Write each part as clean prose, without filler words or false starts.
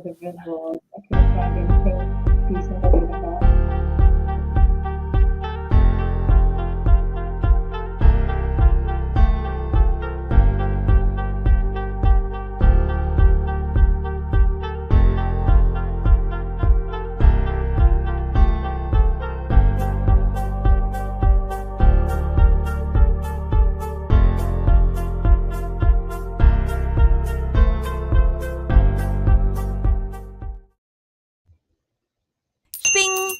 individuals. I couldn't find anything decent other than that. Shping!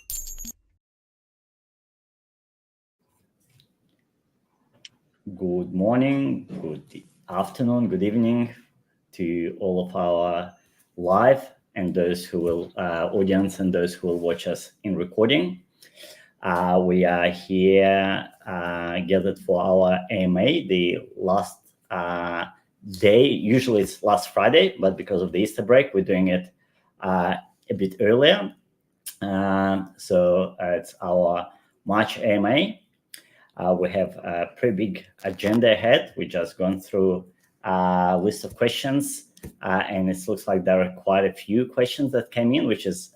Good morning, good afternoon, good evening to all of our live and those who will audience and those who will watch us in recording. We are here gathered for our AMA, the last day. Usually it's last Friday, but because of the Easter break, we're doing it a bit earlier. So it's our March AMA. We have a pretty big agenda ahead. We just gone through a list of questions, and it looks like there are quite a few questions that came in, which is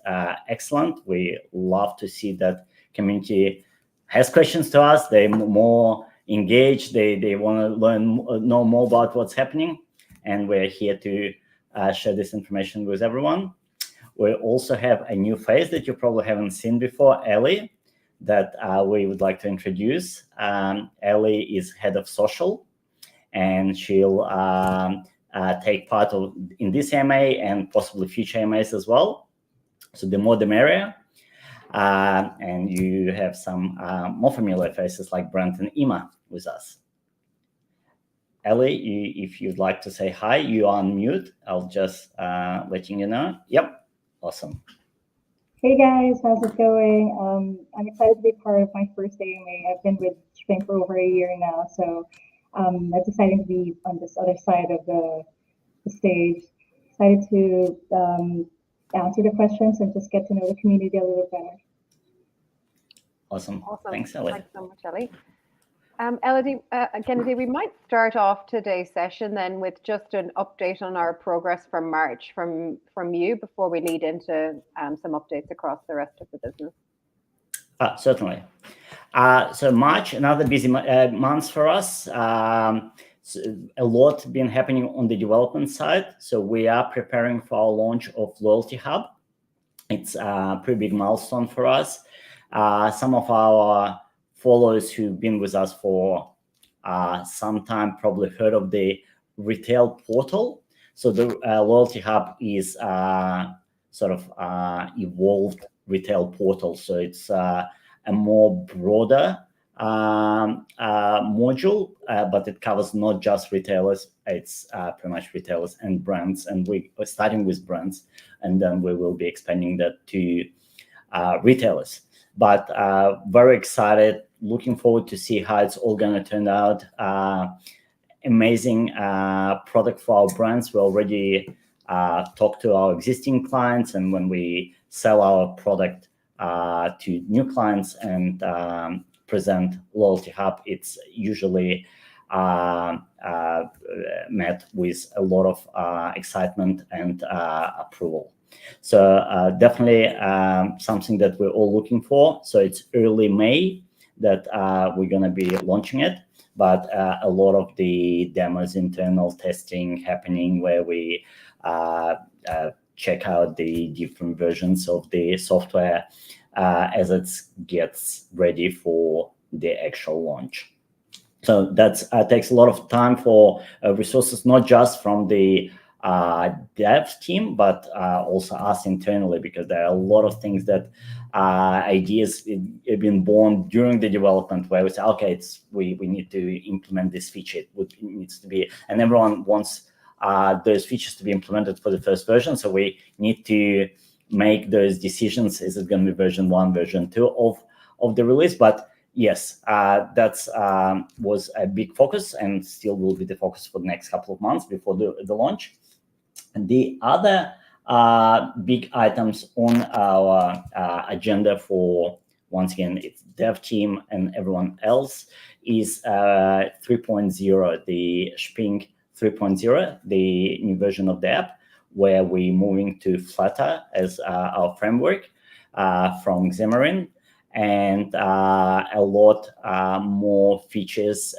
excellent. We love to see that community has questions to us. They're more engaged. They want to know more about what's happening, and we're here to share this information with everyone. We also have a new face that you probably haven't seen before, Ellie, that we would like to introduce. Ellie is head of social, and she'll take part in this AMA and possibly future AMAs as well. So the more the merrier. And you have some more familiar faces like Brent and Emma with us. Ellie, if you'd like to say hi, you are on mute. I'll just letting you know. Yep, awesome. Hey guys, how's it going? I'm excited to be part of my first AMA. I've been with Shping for over a year now, so it's exciting to be on this other side of the stage. Excited to answer the questions and just get to know the community a little better. Awesome. Thanks, Ellie. Thanks so much, Ellie. Kennedy, we might start off today's session then with just an update on our progress from March from you before we lead into some updates across the rest of the business. Certainly. So March, another busy month for us. So a lot been happening on the development side. So we are preparing for our launch of Loyalty Hub. It's a pretty big milestone for us. Some of our followers who've been with us for some time probably heard of the retail portal. So the Loyalty Hub is sort of evolved retail portal. So it's a more broader module, but it covers not just retailers. It's pretty much retailers and brands. And we're starting with brands, and then we will be expanding that to retailers. But very excited, looking forward to see how it's all going to turn out. Amazing product for our brands. We already talked to our existing clients, and when we sell our product to new clients and present Loyalty Hub, it's usually met with a lot of excitement and approval. So definitely something that we're all looking for. So it's early May that we're going to be launching it, but a lot of the demos, internal testing happening where we check out the different versions of the software as it gets ready for the actual launch. So that takes a lot of time for resources, not just from the dev team, but also us internally, because there are a lot of things that ideas have been born during the development where we say, okay, we need to implement this feature. It needs to be, and everyone wants those features to be implemented for the first version. So we need to make those decisions. Is it going to be version 1, version 2 of the release? But yes, that's was a big focus and still will be the focus for the next couple of months before the launch. And the other big items on our agenda for, once again, it's dev team and everyone else, is 3.0, the Shping 3.0, the new version of the app, where we're moving to Flutter as our framework from Xamarin, and a lot more features,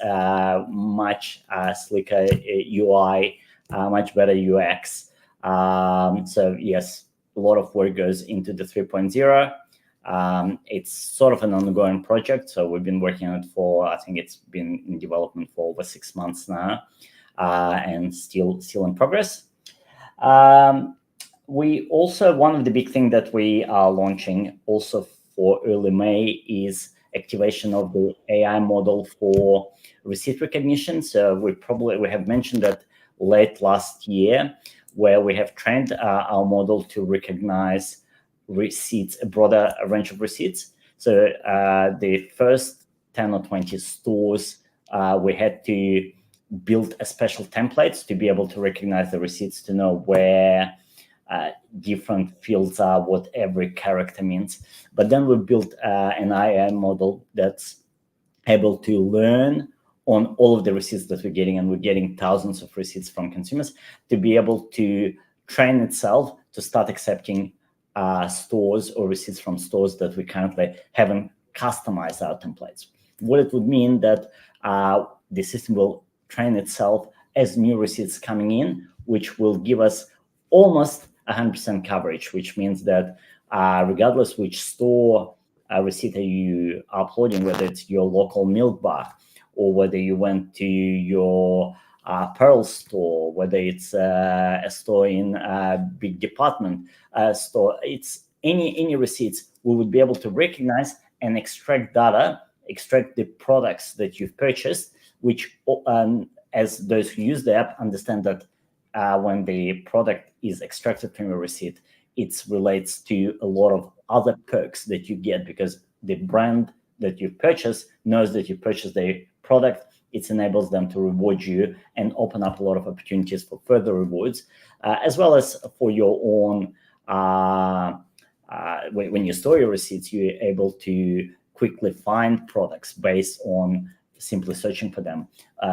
much slicker UI, much better UX. So yes, a lot of work goes into the 3.0. It's sort of an ongoing project, so we've been working on it for, I think it's been in development for over 6 months now, and still in progress. We also, one of the big things that we are launching also for early May is activation of the AI model for receipt recognition. So we have mentioned that late last year, where we have trained our model to recognize receipts, a broader range of receipts. So the first 10 or 20 stores, we had to build a special templates to be able to recognize the receipts, to know where different fields are, what every character means. But then we built an AI model that's able to learn on all of the receipts that we're getting, and we're getting thousands of receipts from consumers, to be able to train itself to start accepting stores or receipts from stores that we currently haven't customized our templates. What it would mean that the system will train itself as new receipts coming in, which will give us almost 100% coverage, which means that regardless which store receipt are you uploading, whether it's your local milk bar, or whether you went to your Pearl store, whether it's a store in a big department store, it's any receipts, we would be able to recognize and extract data, extract the products that you've purchased, which as those who use the app understand that when the product is extracted from your receipt, it relates to a lot of other perks that you get, because the brand that you purchase knows that you purchased the product. It enables them to reward you and open up a lot of opportunities for further rewards, as well as for your own. When you store your receipts, you're able to quickly find products based on simply searching for them,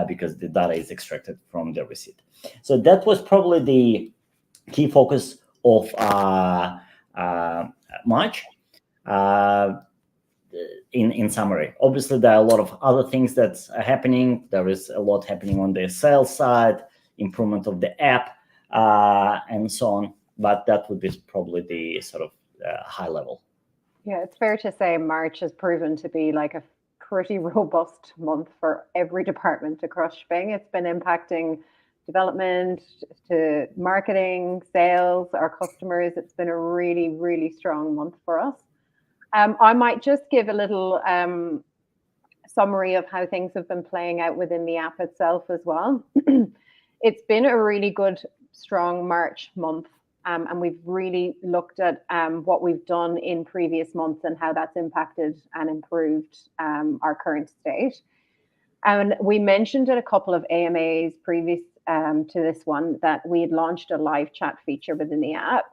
because the data is extracted from the receipt. So that was probably the key focus of March. In summary, obviously there are a lot of other things that are happening. There is a lot happening on the sales side, improvement of the app, and so on. But that would be probably the sort of high level. Yeah, it's fair to say March has proven to be like a pretty robust month for every department across Shping. It's been impacting development to marketing, sales, our customers. It's been a really, really strong month for us. I might just give a little summary of how things have been playing out within the app itself as well. It's been a really good, strong March month, and we've really looked at what we've done in previous months and how that's impacted and improved our current state. And we mentioned at a couple of AMAs previous to this one that we had launched a live chat feature within the app.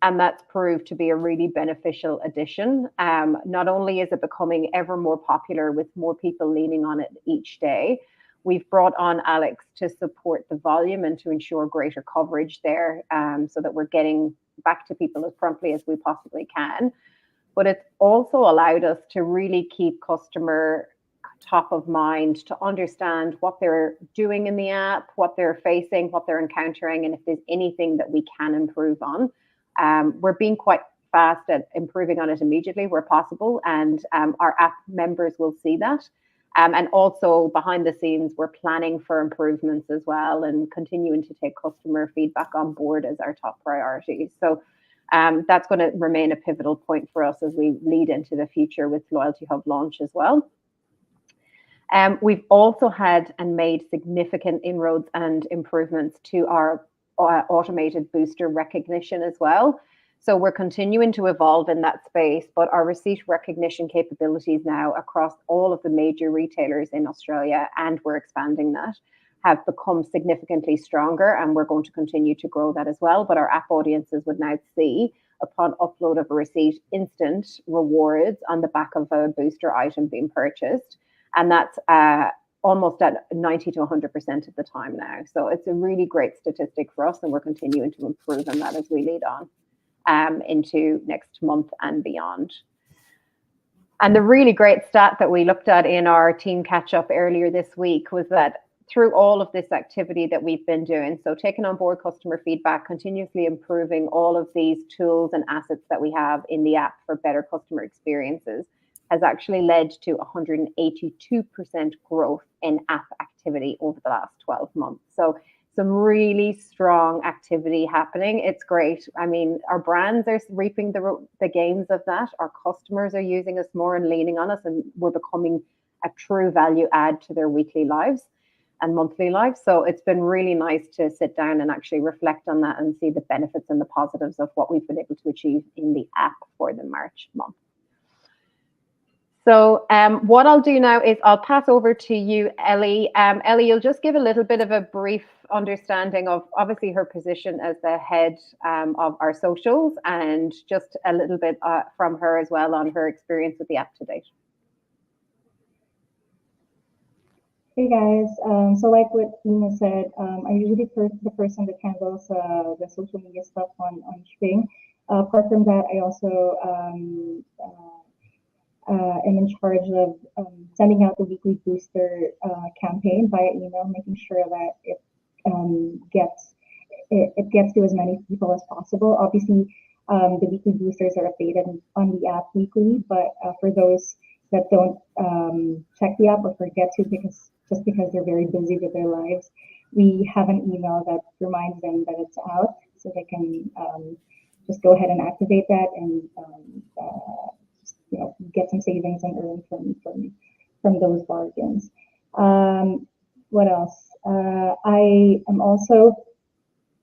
And that's proved to be a really beneficial addition. Not only is it becoming ever more popular with more people leaning on it each day, we've brought on Alex to support the volume and to ensure greater coverage there, so that we're getting back to people as promptly as we possibly can. But it's also allowed us to really keep customer top of mind, to understand what they're doing in the app, what they're facing, what they're encountering, and if there's anything that we can improve on. We're being quite fast at improving on it immediately where possible, and our app members will see that. And also behind the scenes, we're planning for improvements as well, and continuing to take customer feedback on board as our top priority. So that's going to remain a pivotal point for us as we lead into the future with Loyalty Hub launch as well. We've also had and made significant inroads and improvements to our automated booster recognition as well. So we're continuing to evolve in that space, but our receipt recognition capabilities now across all of the major retailers in Australia, and we're expanding that, have become significantly stronger, and we're going to continue to grow that as well. But our app audiences would now see, upon upload of a receipt, instant rewards on the back of a booster item being purchased. And that's almost at 90 to 100% of the time now. So it's a really great statistic for us, and we're continuing to improve on that as we lead on into next month and beyond. And the really great stat that we looked at in our team catch up earlier this week was that through all of this activity that we've been doing, so taking on board customer feedback, continuously improving all of these tools and assets that we have in the app for better customer experiences, has actually led to 182% growth in app activity over the last 12 months. So some really strong activity happening. It's great. I mean, our brands are reaping the gains of that. Our customers are using us more and leaning on us, and we're becoming a true value add to their weekly lives and monthly lives. So it's been really nice to sit down and actually reflect on that and see the benefits and the positives of what we've been able to achieve in the app for the March month. So what I'll do now is I'll pass over to you, Ellie. Ellie, you'll just give a little bit of a brief understanding of obviously her position as the head of our socials, and just a little bit from her as well on her experience with the app to date. Hey guys, so like what Nina said, I'm usually the person that handles the social media stuff on Shping. Apart from that, I also am in charge of sending out the weekly booster campaign via email, making sure that it gets to as many people as possible. Obviously, the weekly boosters are updated on the app weekly, but for those that don't check the app or forget to because they're very busy with their lives, we have an email that reminds them that it's out, so they can just go ahead and activate that and get some savings and earn from those bargains. What else? I am also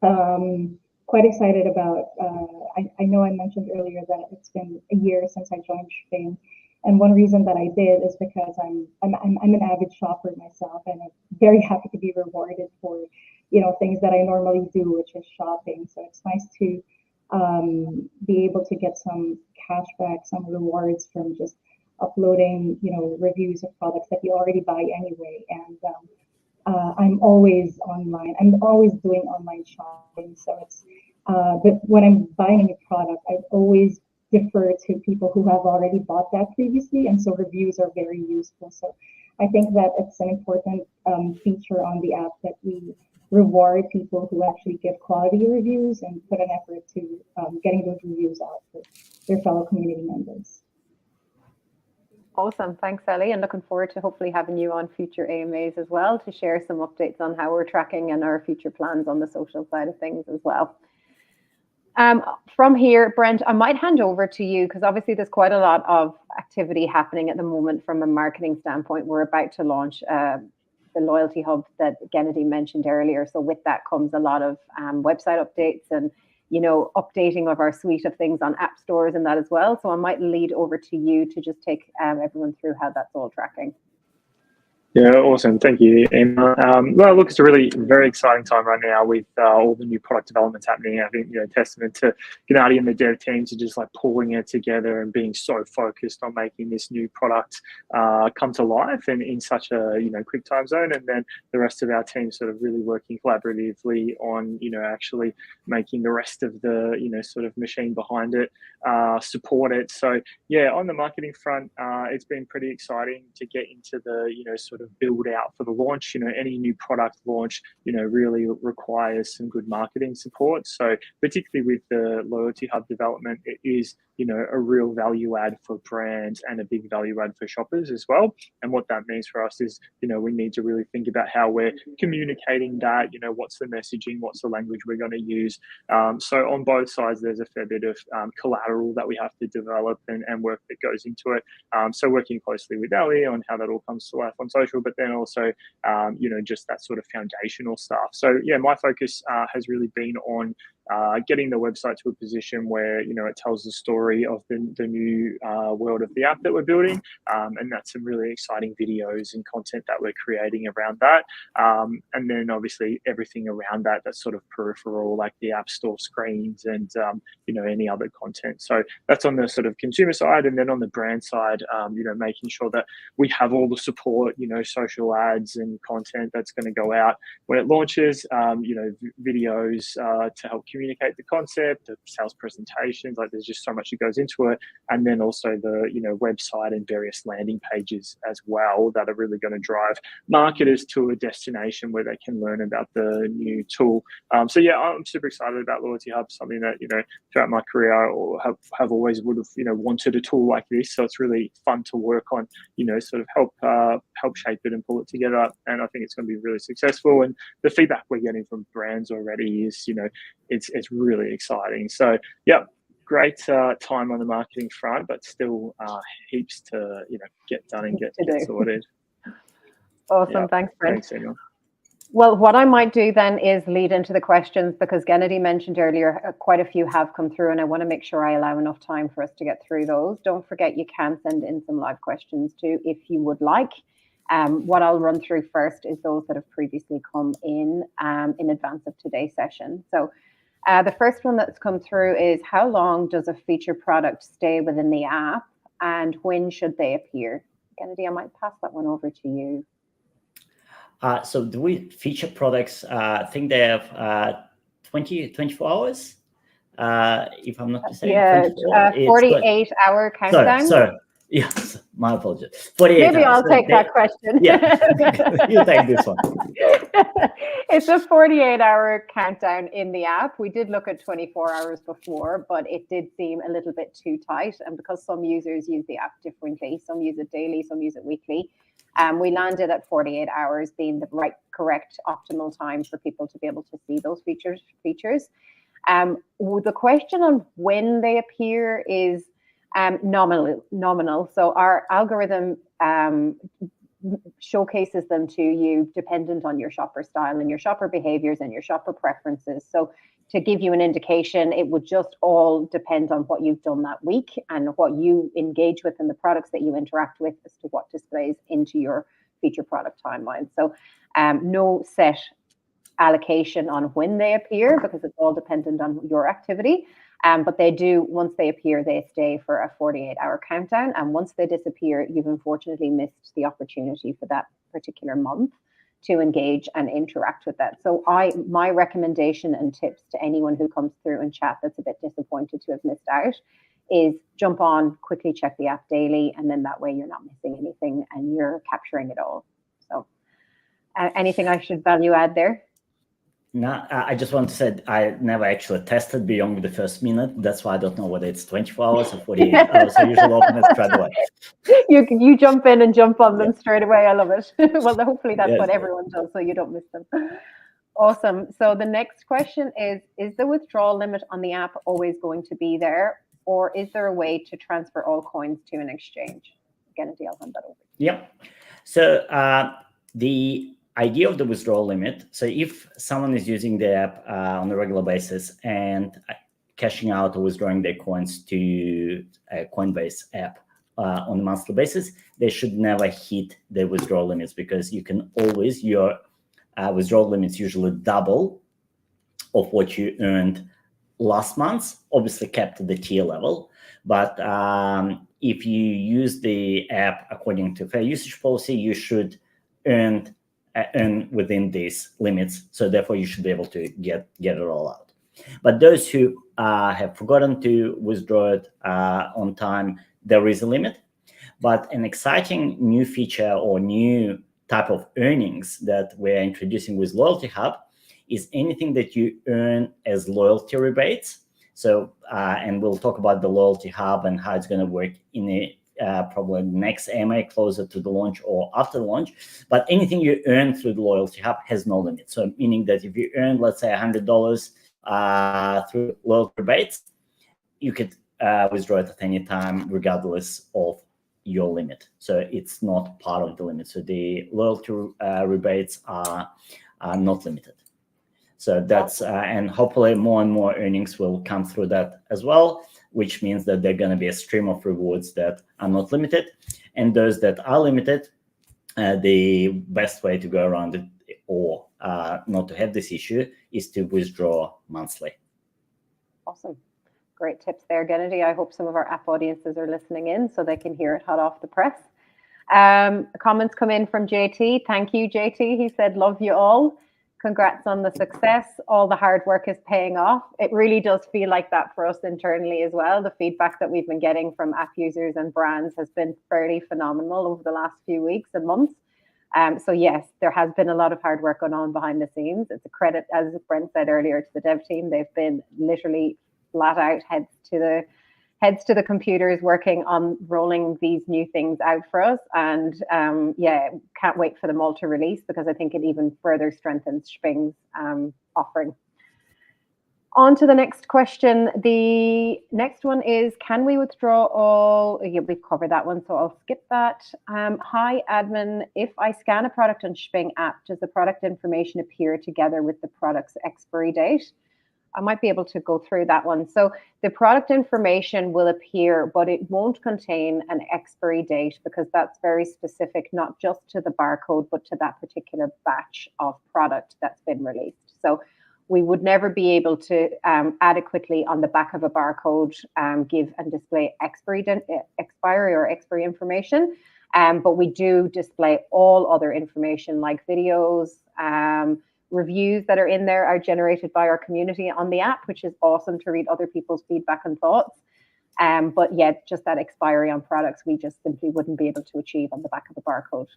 quite excited about. I know I mentioned earlier that it's been a year since I joined Shping. And one reason that I did is because I'm an avid shopper myself, and I'm very happy to be rewarded for things that I normally do, which is shopping. So it's nice to be able to get some cashback, some rewards from just uploading reviews of products that you already buy anyway. And I'm always online. I'm always doing online shopping. So it's but when I'm buying a new product, I always defer to people who have already bought that previously, and so reviews are very useful. So I think that it's an important feature on the app that we reward people who actually give quality reviews and put an effort to getting those reviews out for their fellow community members. Awesome. Thanks, Ellie. And looking forward to hopefully having you on future AMAs as well to share some updates on how we're tracking and our future plans on the social side of things as well. From here, Brent, I might hand over to you because obviously there's quite a lot of activity happening at the moment from a marketing standpoint. We're about to launch the loyalty hub that Gennady mentioned earlier. So with that comes a lot of website updates and updating of our suite of things on app stores and that as well. So I might lead over to you to just take everyone through how that's all tracking. Yeah, awesome. Thank you, Emma. Well, look, it's a really very exciting time right now with all the new product developments happening. I think, testament to Gennady and the dev teams are just like pulling it together and being so focused on making this new product come to life and in such a, quick time zone. And then the rest of our team sort of really working collaboratively on, actually making the rest of the, sort of machine behind it support it. So yeah, on the marketing front, it's been pretty exciting to get into the, sort of build out for the launch. Any new product launch, really requires some good marketing support. So particularly with the loyalty hub development, it is, a real value add for brands and a big value add for shoppers as well. And what that means for us is, we need to really think about how we're communicating that, what's the messaging, what's the language we're going to use. So on both sides, there's a fair bit of collateral that we have to develop and work that goes into it. So working closely with Ellie on how that all comes to life on social, but then also, just that sort of foundational stuff. So yeah, my focus has really been on getting the website to a position where, you know, it tells the story of the new world of the app that we're building. And that's some really exciting videos and content that we're creating around that. And then obviously everything around that that's sort of peripheral, like the App Store screens and, you know, any other content. So that's on the sort of consumer side. And then on the brand side, you know, making sure that we have all the support, you know, social ads and content that's going to go out when it launches, you know, videos to help communicate the concept, the sales presentations, like there's just so much that goes into it. And then also the, you know, website and various landing pages as well that are really going to drive marketers to a destination where they can learn about the new tool. So yeah, I'm super excited about Loyalty Hub, something that, you know, throughout my career I have always would have, you know, wanted a tool like this. So it's really fun to work on, you know, sort of help shape it and pull it together. And I think it's going to be really successful. And the feedback we're getting from brands already is, you know, it's really exciting. So yeah, great time on the marketing front, but still heaps to, you know, get done and get sorted. Awesome. Yeah. Thanks, Brent. Thanks, Emma. Well, what I might do then is lead into the questions, because Gennady mentioned earlier, quite a few have come through, and I want to make sure I allow enough time for us to get through those. Don't forget, you can send in some live questions too, if you would like. What I'll run through first is those that have previously come in advance of today's session. So the first one that's come through is, how long does a feature product stay within the app, and when should they appear? Gennady, I might pass that one over to you. So the feature products, I think they have 24 hours, if I'm not mistaken. Yeah, 48-hour countdown. Sorry. Yes, my apologies. 48 Maybe hours. I'll take that question. Yeah, you take this one. It's a 48-hour countdown in the app. We did look at 24 hours before, but it did seem a little bit too tight. And because some users use the app differently, some use it daily, some use it weekly, we landed at 48 hours being the correct optimal time for people to be able to see those features. The question on when they appear is nominal. So our algorithm showcases them to you dependent on your shopper style and your shopper behaviors and your shopper preferences. So to give you an indication, it would just all depend on what you've done that week and what you engage with and the products that you interact with as to what displays into your feature product timeline. So no set allocation on when they appear, because it's all dependent on your activity. But they do, once they appear, they stay for a 48-hour countdown. And once they disappear, you've unfortunately missed the opportunity for that particular month to engage and interact with that. So my recommendation and tips to anyone who comes through and chat that's a bit disappointed to have missed out is jump on, quickly check the app daily, and then that way you're not missing anything and you're capturing it all. So anything I should value add there? No, I just want to say I never actually tested beyond the first minute. That's why I don't know whether it's 24 hours or 48 hours. I usually open it straight away. You jump in and jump on them straight away. I love it. Well, hopefully that's what everyone does, so you don't miss them. Awesome. So the next question is the withdrawal limit on the app always going to be there, or is there a way to transfer all coins to an exchange? Again, I'll hand that over. Yep. So the idea of the withdrawal limit. So if someone is using the app on a regular basis and cashing out or withdrawing their coins to a Coinbase app on a monthly basis, they should never hit the withdrawal limits, because you can always, your withdrawal limits usually double of what you earned last month, obviously kept at the tier level. But if you use the app according to fair usage policy, you should earn within these limits. So therefore, you should be able to get it all out. But those who have forgotten to withdraw it on time, there is a limit. But an exciting new feature or new type of earnings that we're introducing with Loyalty Hub is anything that you earn as loyalty rebates. So, and we'll talk about the Loyalty Hub and how it's going to work in a probably next AMA closer to the launch or after the launch. But anything you earn through the Loyalty Hub has no limit. So meaning that if you earn, let's say, $100 through loyalty rebates, you could withdraw it at any time, regardless of your limit. So it's not part of the limit. So the loyalty rebates are not limited. So that's and hopefully more and more earnings will come through that as well, which means that they're going to be a stream of rewards that are not limited, and those that are limited, the best way to go around it or not to have this issue is to withdraw monthly. Awesome. Great tips there, Gennady. I hope some of our app audiences are listening in so they can hear it hot off the press. Comments come in from JT. Thank you, JT. He said, love you all. Congrats on the success. All the hard work is paying off. It really does feel like that for us internally as well. The feedback that we've been getting from app users and brands has been fairly phenomenal over the last few weeks and months. So yes, there has been a lot of hard work going on behind the scenes. It's a credit, as Brent said earlier, to the dev team. They've been literally flat out heads to the computers working on rolling these new things out for us. And yeah, can't wait for them all to release, because I think it even further strengthens Shping's offering. On to the next question. The next one is, can we withdraw all? Yeah, we've covered that one, so I'll skip that. Hi, admin. If I scan a product on Shping app, does the product information appear together with the product's expiry date? I might be able to go through that one. So the product information will appear, but it won't contain an expiry date, because that's very specific, not just to the barcode, but to that particular batch of product that's been released. So we would never be able to adequately on the back of a barcode give and display expiry or expiry information. But we do display all other information like videos, reviews that are in there are generated by our community on the app, which is awesome to read other people's feedback and thoughts. But yeah, just that expiry on products, we just simply wouldn't be able to achieve on the back of a barcode.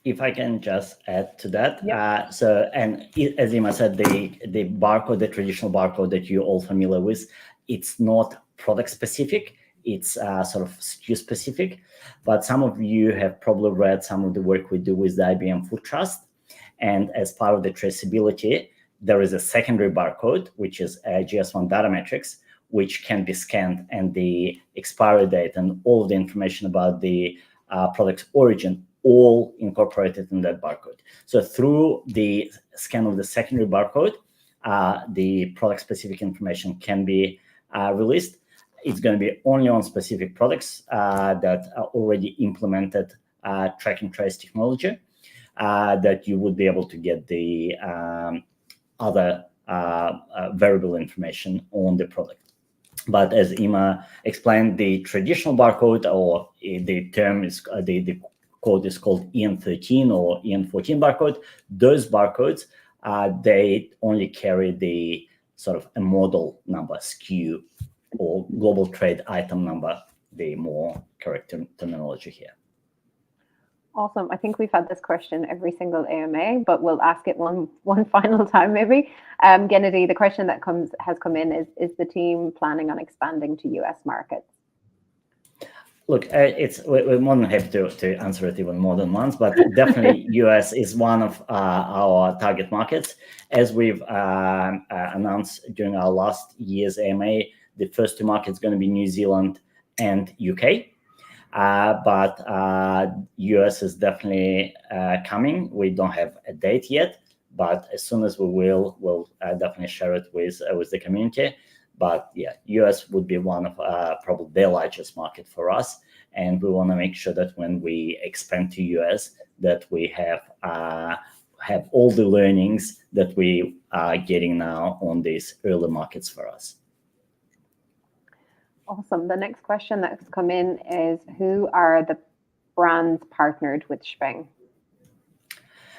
If I can just add to that. Yep. As Emma said, the barcode, the traditional barcode that you're all familiar with, it's not product specific. It's sort of SKU specific. But some of you have probably read some of the work we do with the IBM Food Trust. And as part of the traceability, there is a secondary barcode, which is a GS1 data matrix, which can be scanned, and the expiry date and all of the information about the product's origin all incorporated in that barcode. So through the scan of the secondary barcode, the product-specific information can be released. It's going to be only on specific products that are already implemented track and trace technology, that you would be able to get the other variable information on the product. But as Emma explained, the traditional barcode, or the term is the code is called EN13 or EN14 barcode. Those barcodes, they only carry the sort of a model number, SKU, or global trade item number, the more correct terminology here. Awesome. I think we've had this question every single AMA, but we'll ask it one final time maybe. Gennady, the question that has come in is the team planning on expanding to US markets? Look, we're more than happy to answer it even more than once, but definitely US is one of our target markets. As we've announced during our last year's AMA, the first two markets going to be New Zealand and UK. But US is definitely coming. We don't have a date yet, but as soon as we will, we'll definitely share it with the community. But yeah, US would be one of probably the largest market for us, and we want to make sure that when we expand to US, that we have all the learnings that we are getting now on these early markets for us. Awesome. The next question that's come in is, who are the brands partnered with Shping?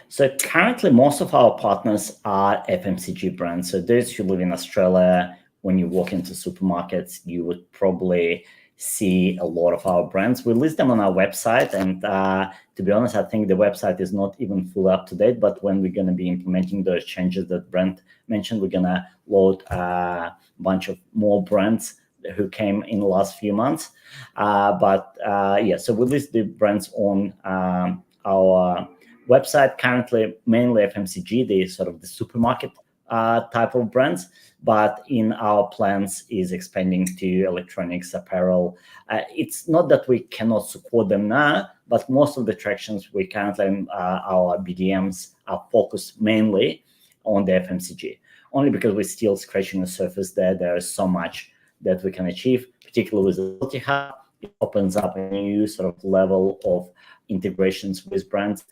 So currently, most of our partners are FMCG brands. So those who live in Australia, when you walk into supermarkets, you would probably see a lot of our brands. We list them on our website, and to be honest, I think the website is not even fully up to date, but when we're going to be implementing those changes that Brent mentioned, we're going to load a bunch of more brands who came in the last few months. Yeah, so we list the brands on our website. Currently, mainly FMCG, the sort of the supermarket type of brands, but in our plans is expanding to electronics, apparel. It's not that we cannot support them now, but most of the tractions we currently, our BDMs are focused mainly on the FMCG, only because we're still scratching the surface there. There is so much that we can achieve, particularly with the loyalty hub. It opens up a new sort of level of integrations with brands,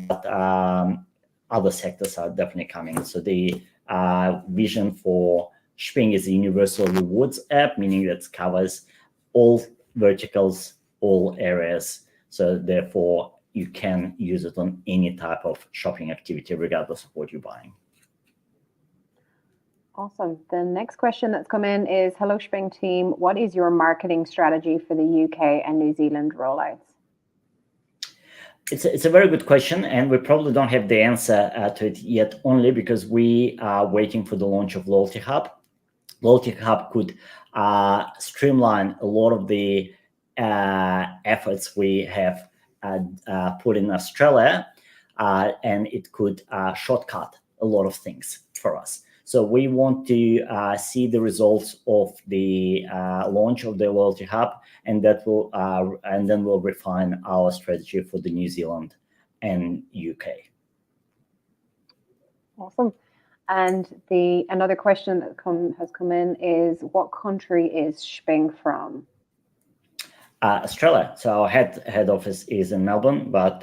but other sectors are definitely coming. So the vision for Shping is a universal rewards app, meaning that it covers all verticals, all areas. So therefore, you can use it on any type of shopping activity, regardless of what you're buying. Awesome. The next question that's come in is, hello Shping team, what is your marketing strategy for the UK and New Zealand rollouts? It's a very good question, and we probably don't have the answer to it yet, only because we are waiting for the launch of Loyalty Hub. Loyalty Hub could streamline a lot of the efforts we have put in Australia, and it could shortcut a lot of things for us. So we want to see the results of the launch of the Loyalty Hub, and that will, and then we'll refine our strategy for the New Zealand and UK. Awesome. And another question that has come in is, what country is Shping from? Australia. So our head office is in Melbourne, but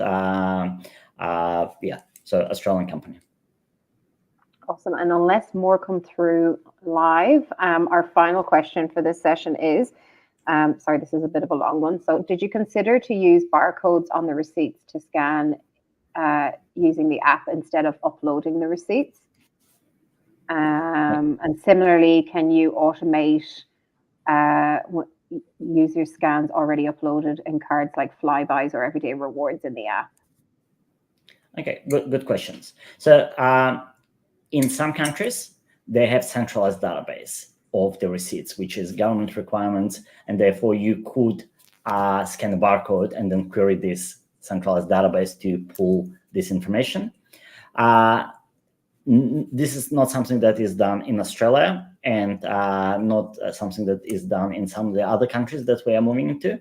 yeah, so Australian company. Awesome. And unless more come through live, our final question for this session is, sorry, this is a bit of a long one. So did you consider to use barcodes on the receipts to scan using the app instead of uploading the receipts? And similarly, can you automate user scans already uploaded in cards like Flybuys or Everyday Rewards in the app? Okay, good questions. So in some countries, they have centralized database of the receipts, which is government requirements, and therefore you could scan the barcode and then query this centralized database to pull this information. This is not something that is done in Australia, and not something that is done in some of the other countries that we are moving into.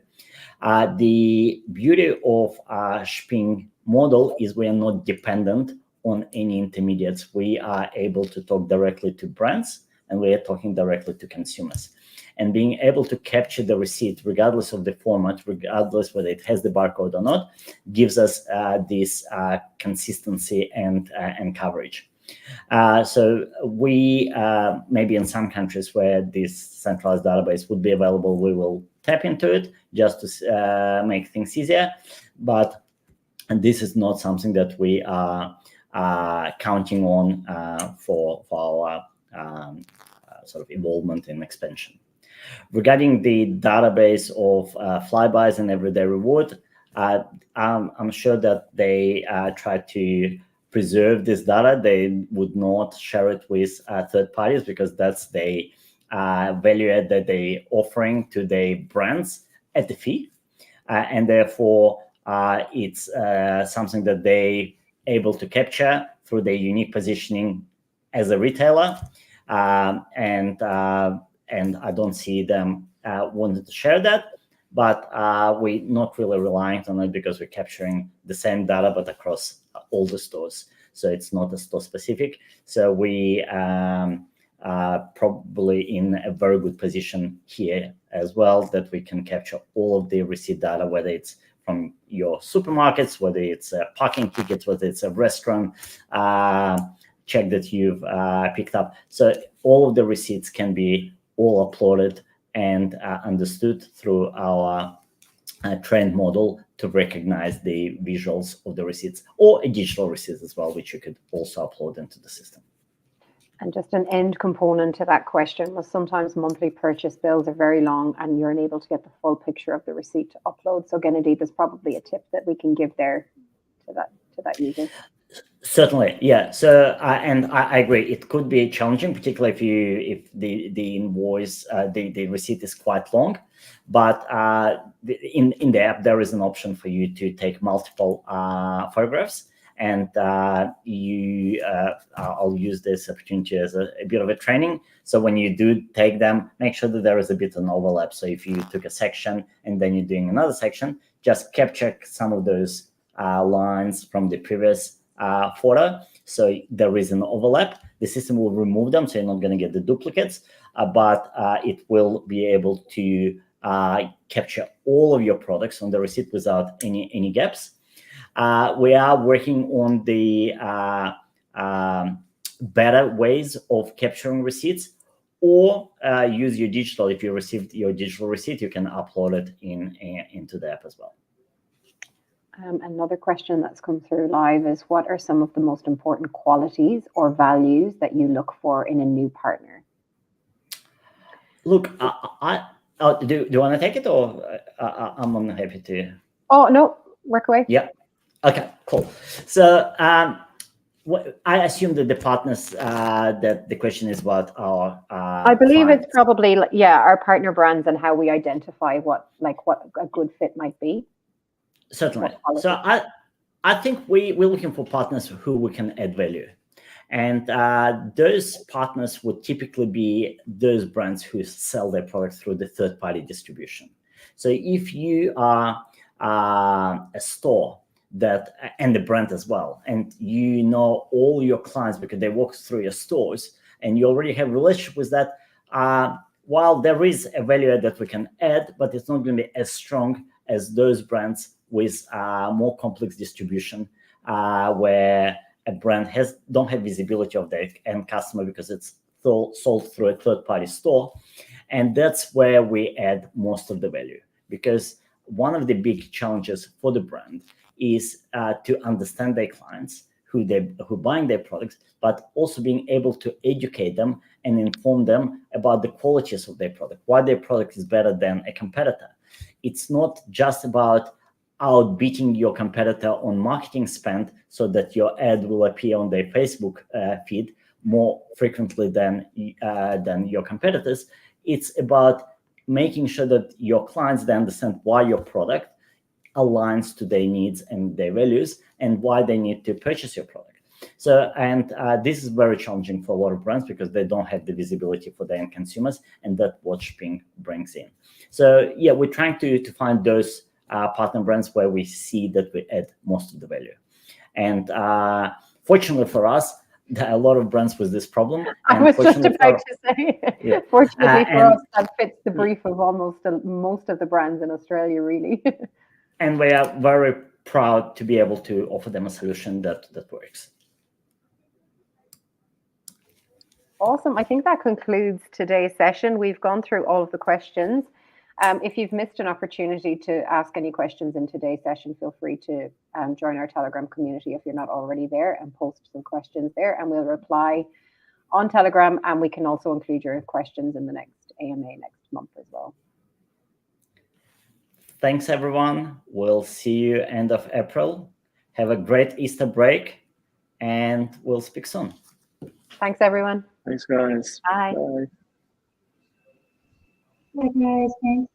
The beauty of Shping model is we are not dependent on any intermediates. We are able to talk directly to brands, and we are talking directly to consumers. And being able to capture the receipt, regardless of the format, regardless whether it has the barcode or not, gives us this consistency and coverage. So we, maybe in some countries where this centralized database would be available, we will tap into it just to make things easier. But this is not something that we are counting on for our sort of involvement in expansion. Regarding the database of Flybuys and Everyday Reward, I'm sure that they try to preserve this data. They would not share it with third parties because that's the value add that they're offering to the brands at the fee. And therefore, it's something that they able to capture through their unique positioning as a retailer. And I don't see them wanting to share that, but we're not really reliant on it because we're capturing the same data, but across all the stores. So it's not a store specific. So we are probably in a very good position here as well, that we can capture all of the receipt data, whether it's from your supermarkets, whether it's parking tickets, whether it's a restaurant check that you've picked up. So all of the receipts can be all uploaded and understood through our trained model to recognize the visuals of the receipts, or a digital receipt as well, which you could also upload into the system. And just an end component to that question was, sometimes monthly purchase bills are very long and you're unable to get the full picture of the receipt to upload. So Gennady, there's probably a tip that we can give there to that user. Certainly, yeah. So and I agree, it could be challenging, particularly if the invoice, the receipt is quite long. But in the app, there is an option for you to take multiple photographs. And I'll use this opportunity as a bit of a training. So when you do take them, make sure that there is a bit of an overlap. So if you took a section and then you're doing another section, just capture some of those lines from the previous photo, so there is an overlap. The system will remove them, so you're not going to get the duplicates, but it will be able to capture all of your products on the receipt without any gaps. We are working on the better ways of capturing receipts, or use your digital. If you received your digital receipt, you can upload it into the app as well. Another question that's come through live is, what are some of the most important qualities or values that you look for in a new partner? Look, do you want to take it, or I'm happy to? Oh, no, work away. Yeah. Okay, cool. So I assume that the partners, that the question is about our I believe clients. it's probably, yeah, our partner brands and how we identify what a good fit might be. Certainly. So I think we're looking for partners who we can add value. And those partners would typically be those brands who sell their product through the third-party distribution. So if you are a store and the brand as well, and you know all your clients because they walk through your stores, and you already have a relationship with that, while there is a value add that we can add, but it's not going to be as strong as those brands with more complex distribution, where a brand don't have visibility of their end customer because it's sold through a third-party store. And that's where we add most of the value, because one of the big challenges for the brand is to understand their clients, who buying their products, but also being able to educate them and inform them about the qualities of their product, why their product is better than a competitor. It's not just about outbeating your competitor on marketing spend so that your ad will appear on their Facebook feed more frequently than your competitors. It's about making sure that your clients, they understand why your product aligns to their needs and their values, and why they need to purchase your product. So, and this is very challenging for a lot of brands because they don't have the visibility for their end consumers, and that's what Shping brings in. So yeah, we're trying to find those partner brands where we see that we add most of the value. And fortunately for us, there are a lot of brands with this problem. I was just about to say, yeah. Fortunately for us, that fits the brief of almost most of the brands in Australia, really. And we are very proud to be able to offer them a solution that works. Awesome. I think that concludes today's session. We've gone through all of the questions. If you've missed an opportunity to ask any questions in today's session, feel free to join our Telegram community if you're not already there, and post some questions there, and we'll reply on Telegram, and we can also include your questions in the next AMA next month as well. Thanks, everyone. We'll see you end of April. Have a great Easter break, and we'll speak soon. Thanks, everyone. Thanks, guys. Bye. Bye. Bye, guys. Thanks.